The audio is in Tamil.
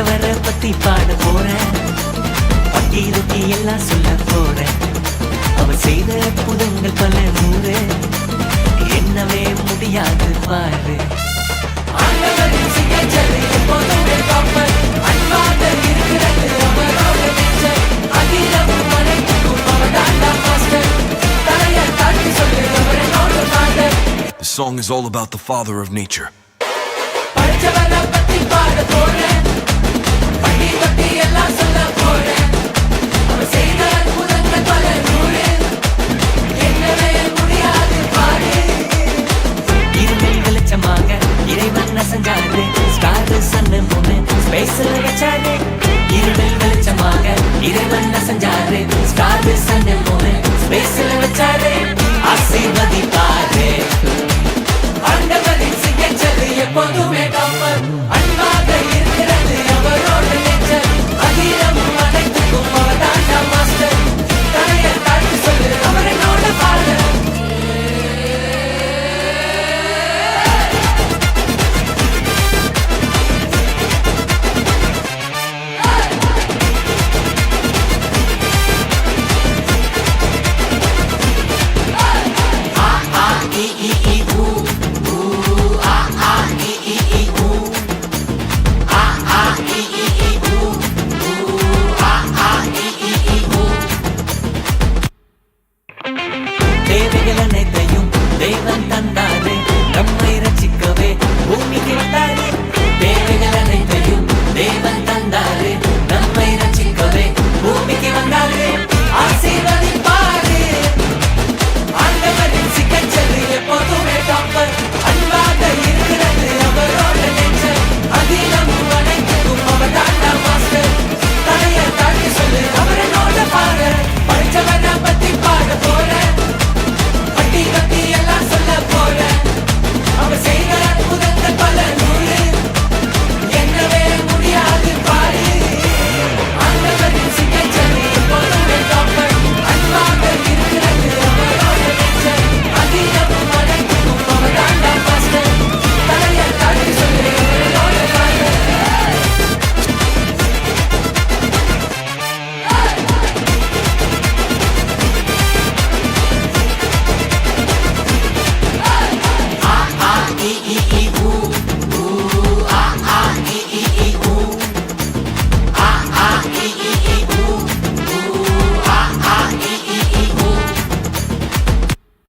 படிச்சவரை பத்தி பாட போறேன், பட்டி தொட்டி எல்லாம் சொல்ல போறேன். அவர் செய்த புதங்கள் பல நூறு, என்னவே முடியாது பாரு. ஆண்டவரின் சிகிச்சை எப்போதுமே காப்பர், அன்பாக இருக்கிறது அவரோட நேச்சர். அகிலமும் அனைத்துக்கும் அவர் தாண்டா மாஸ்டர், தலையை காட்டி சொல்லு அவர் என்னோட father. The song is all about the father of nature. படிச்சவரை பத்தி பாட போறேன், பட்டி தொட்டி எல்லாம் சொல்ல போறேன். அவர் செய்த அற்புதங்கள் பல நூறு, என்னவே